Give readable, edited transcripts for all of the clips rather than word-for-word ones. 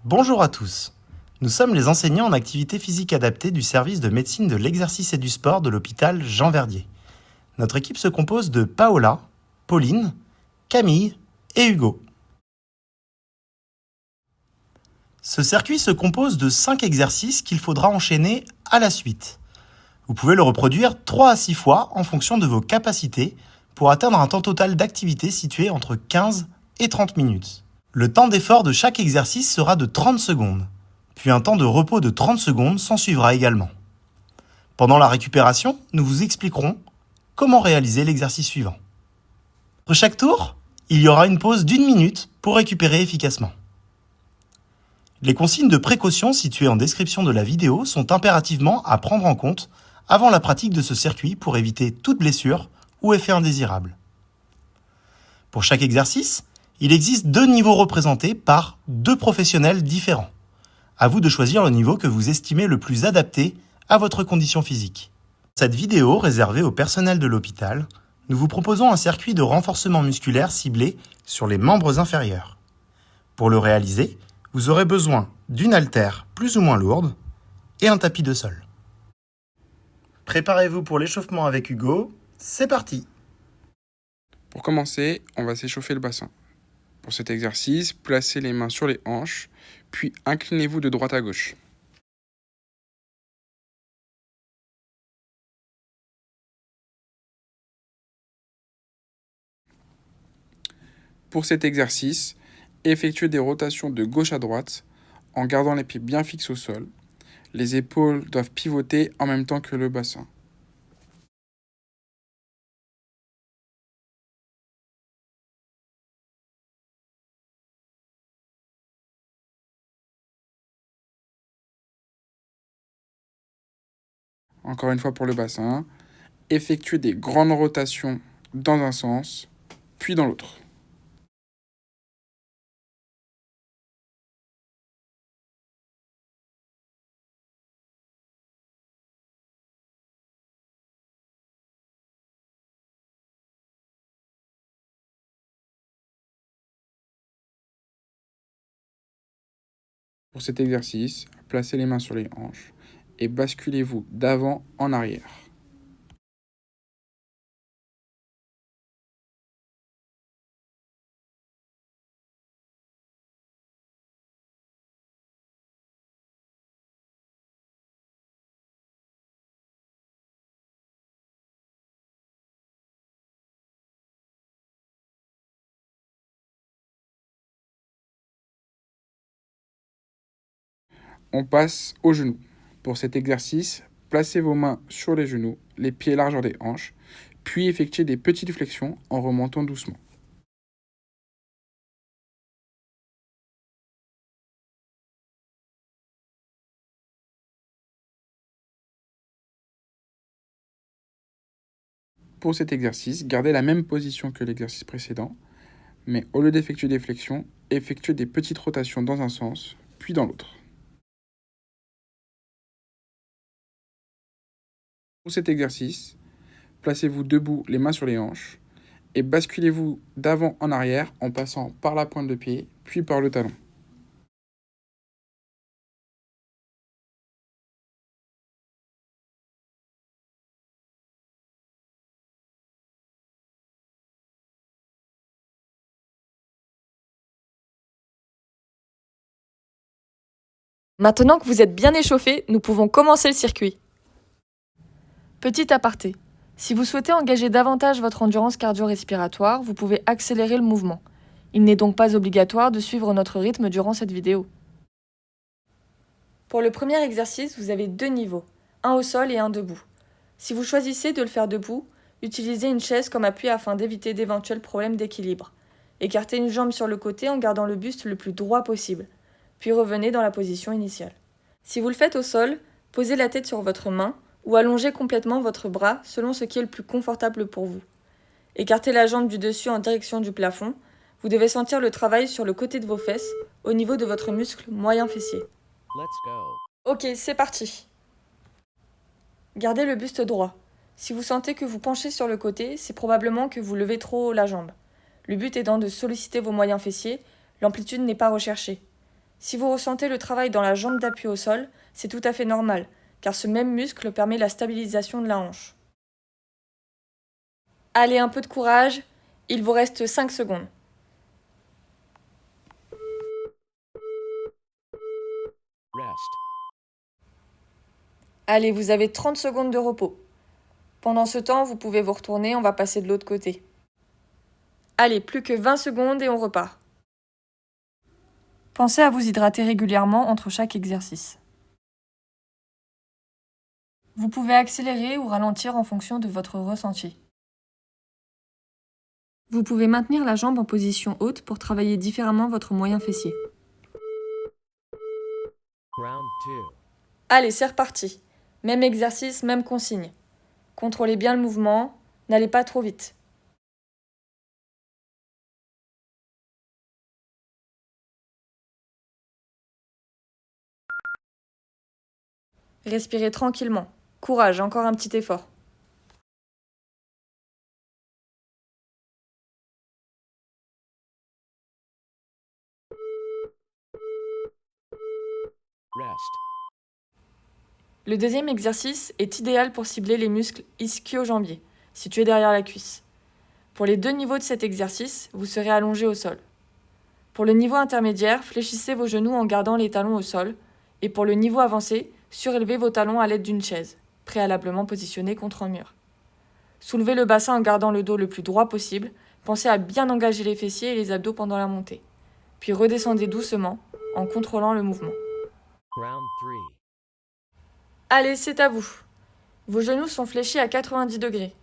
Bonjour à tous. Nous sommes les enseignants en activité physique adaptée du service de médecine de l'exercice et du sport de l'hôpital Jean Verdier. Notre équipe se compose de Paola, Pauline, Camille et Hugo. Ce circuit se compose de 5 exercices qu'il faudra enchaîner à la suite. Vous pouvez le reproduire 3 à 6 fois en fonction de vos capacités pour atteindre un temps total d'activité situé entre 15 et 30 minutes. Le temps d'effort de chaque exercice sera de 30 secondes, puis un temps de repos de 30 secondes s'en suivra également. Pendant la récupération, nous vous expliquerons comment réaliser l'exercice suivant. Pour chaque tour, il y aura une pause d'1 minute pour récupérer efficacement. Les consignes de précaution situées en description de la vidéo sont impérativement à prendre en compte avant la pratique de ce circuit pour éviter toute blessure ou effet indésirable. Pour chaque exercice, il existe 2 niveaux représentés par 2 professionnels différents. À vous de choisir le niveau que vous estimez le plus adapté à votre condition physique. Dans cette vidéo réservée au personnel de l'hôpital, nous vous proposons un circuit de renforcement musculaire ciblé sur les membres inférieurs. Pour le réaliser, vous aurez besoin d'une haltère plus ou moins lourde et un tapis de sol. Préparez-vous pour l'échauffement avec Hugo, c'est parti! Pour commencer, on va s'échauffer le bassin. Pour cet exercice, placez les mains sur les hanches, puis inclinez-vous de droite à gauche. Pour cet exercice, effectuez des rotations de gauche à droite en gardant les pieds bien fixes au sol. Les épaules doivent pivoter en même temps que le bassin. Encore une fois pour le bassin, effectuez des grandes rotations dans un sens, puis dans l'autre. Pour cet exercice, placez les mains sur les hanches et basculez-vous d'avant en arrière. On passe aux genoux. Pour cet exercice, placez vos mains sur les genoux, les pieds largeur des hanches, puis effectuez des petites flexions en remontant doucement. Pour cet exercice, gardez la même position que l'exercice précédent, mais au lieu d'effectuer des flexions, effectuez des petites rotations dans un sens, puis dans l'autre. Pour cet exercice, placez-vous debout, les mains sur les hanches, et basculez-vous d'avant en arrière en passant par la pointe de pied, puis par le talon. Maintenant que vous êtes bien échauffé, nous pouvons commencer le circuit. Petit aparté. Si vous souhaitez engager davantage votre endurance cardio-respiratoire, vous pouvez accélérer le mouvement. Il n'est donc pas obligatoire de suivre notre rythme durant cette vidéo. Pour le premier exercice, vous avez 2 niveaux, un au sol et un debout. Si vous choisissez de le faire debout, utilisez une chaise comme appui afin d'éviter d'éventuels problèmes d'équilibre. Écartez une jambe sur le côté en gardant le buste le plus droit possible, puis revenez dans la position initiale. Si vous le faites au sol, posez la tête sur votre main ou allongez complètement votre bras selon ce qui est le plus confortable pour vous. Écartez la jambe du dessus en direction du plafond. Vous devez sentir le travail sur le côté de vos fesses, au niveau de votre muscle moyen fessier. Ok, c'est parti. Gardez le buste droit. Si vous sentez que vous penchez sur le côté, c'est probablement que vous levez trop haut la jambe. Le but étant de solliciter vos moyens fessiers, l'amplitude n'est pas recherchée. Si vous ressentez le travail dans la jambe d'appui au sol, c'est tout à fait normal, car ce même muscle permet la stabilisation de la hanche. Allez, un peu de courage, il vous reste 5 secondes. Rest. Allez, vous avez 30 secondes de repos. Pendant ce temps, vous pouvez vous retourner, on va passer de l'autre côté. Allez, plus que 20 secondes et on repart. Pensez à vous hydrater régulièrement entre chaque exercice. Vous pouvez accélérer ou ralentir en fonction de votre ressenti. Vous pouvez maintenir la jambe en position haute pour travailler différemment votre moyen fessier. Round 2. Allez, c'est reparti. Même exercice, même consigne. Contrôlez bien le mouvement, n'allez pas trop vite. Respirez tranquillement. Courage, encore un petit effort. Rest. Le deuxième exercice est idéal pour cibler les muscles ischio-jambiers, situés derrière la cuisse. Pour les 2 niveaux de cet exercice, vous serez allongé au sol. Pour le niveau intermédiaire, fléchissez vos genoux en gardant les talons au sol, et pour le niveau avancé, surélevez vos talons à l'aide d'une chaise, préalablement positionnée contre un mur. Soulevez le bassin en gardant le dos le plus droit possible, pensez à bien engager les fessiers et les abdos pendant la montée. Puis redescendez doucement, en contrôlant le mouvement. Round 3. Allez, c'est à vous. Vos genoux sont fléchis à 90 degrés.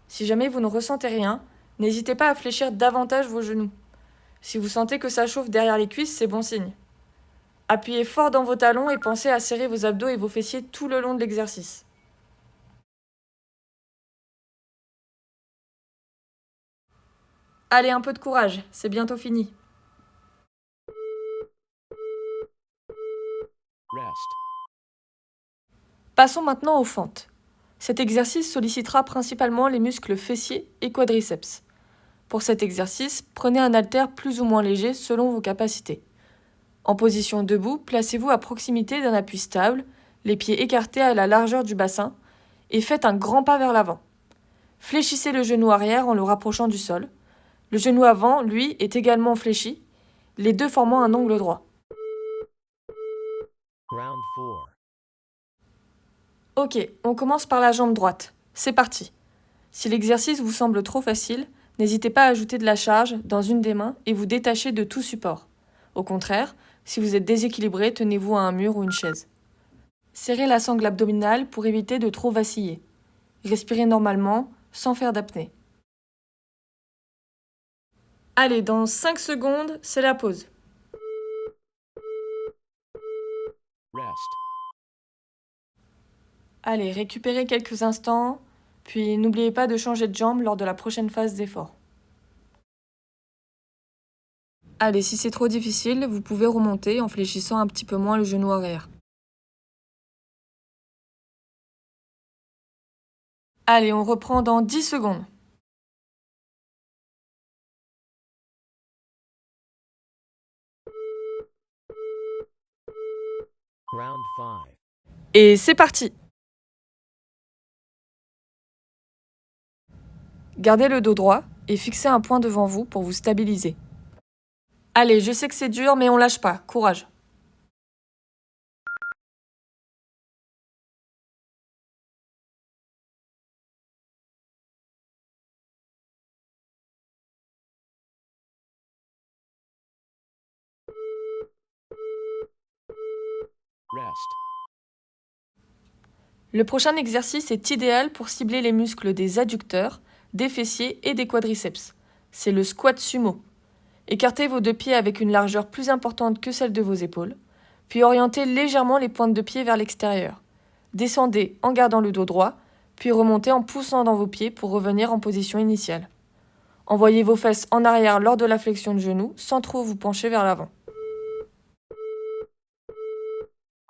Si jamais vous ne ressentez rien, n'hésitez pas à fléchir davantage vos genoux. Si vous sentez que ça chauffe derrière les cuisses, c'est bon signe. Appuyez fort dans vos talons et pensez à serrer vos abdos et vos fessiers tout le long de l'exercice. Allez, un peu de courage, c'est bientôt fini. Rest. Passons maintenant aux fentes. Cet exercice sollicitera principalement les muscles fessiers et quadriceps. Pour cet exercice, prenez un haltère plus ou moins léger selon vos capacités. En position debout, placez-vous à proximité d'un appui stable, les pieds écartés à la largeur du bassin, et faites un grand pas vers l'avant. Fléchissez le genou arrière en le rapprochant du sol. Le genou avant, lui, est également fléchi, les deux formant un angle droit. Round 4. Ok, on commence par la jambe droite. C'est parti. Si l'exercice vous semble trop facile, n'hésitez pas à ajouter de la charge dans une des mains et vous détacher de tout support. Au contraire, si vous êtes déséquilibré, tenez-vous à un mur ou une chaise. Serrez la sangle abdominale pour éviter de trop vaciller. Respirez normalement, sans faire d'apnée. Allez, dans 5 secondes, c'est la pause. Rest. Allez, récupérez quelques instants, puis n'oubliez pas de changer de jambe lors de la prochaine phase d'effort. Allez, si c'est trop difficile, vous pouvez remonter en fléchissant un petit peu moins le genou arrière. Allez, on reprend dans 10 secondes. Round 5. Et c'est parti! Gardez le dos droit et fixez un point devant vous pour vous stabiliser. Allez, je sais que c'est dur, mais on lâche pas. Courage! Rest. Le prochain exercice est idéal pour cibler les muscles des adducteurs, des fessiers et des quadriceps. C'est le squat sumo. Écartez vos 2 pieds avec une largeur plus importante que celle de vos épaules, puis orientez légèrement les pointes de pied vers l'extérieur. Descendez en gardant le dos droit, puis remontez en poussant dans vos pieds pour revenir en position initiale. Envoyez vos fesses en arrière lors de la flexion de genou sans trop vous pencher vers l'avant.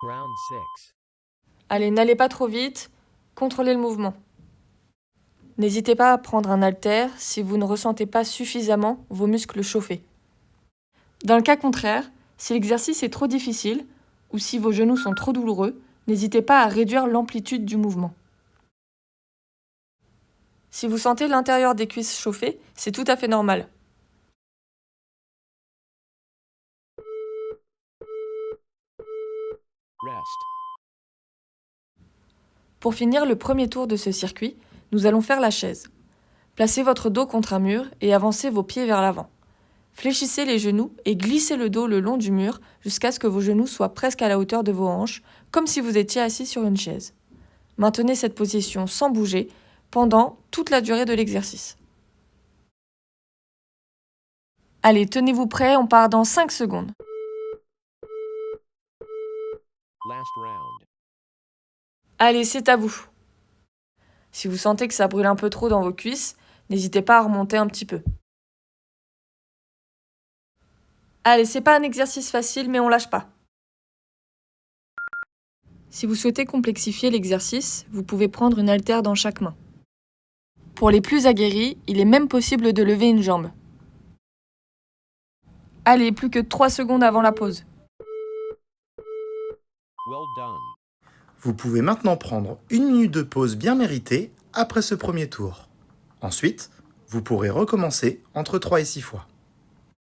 Round 6. Allez, n'allez pas trop vite, contrôlez le mouvement. N'hésitez pas à prendre un haltère si vous ne ressentez pas suffisamment vos muscles chauffer. Dans le cas contraire, Si l'exercice est trop difficile ou si vos genoux sont trop douloureux, n'hésitez pas à réduire l'amplitude du mouvement. Si vous sentez l'intérieur des cuisses chauffer, c'est tout à fait normal. Rest. Pour finir le premier tour de ce circuit, nous allons faire la chaise. Placez votre dos contre un mur et avancez vos pieds vers l'avant. Fléchissez les genoux et glissez le dos le long du mur jusqu'à ce que vos genoux soient presque à la hauteur de vos hanches, comme si vous étiez assis sur une chaise. Maintenez cette position sans bouger pendant toute la durée de l'exercice. Allez, tenez-vous prêts, on part dans 5 secondes. Last round. Allez, c'est à vous. Si vous sentez que ça brûle un peu trop dans vos cuisses, n'hésitez pas à remonter un petit peu. Allez, c'est pas un exercice facile, mais on lâche pas. Si vous souhaitez complexifier l'exercice, vous pouvez prendre une haltère dans chaque main. Pour les plus aguerris, il est même possible de lever une jambe. Allez, plus que 3 secondes avant la pause. Well done. Vous pouvez maintenant prendre 1 minute de pause bien méritée après ce premier tour. Ensuite, vous pourrez recommencer entre 3 et 6 fois.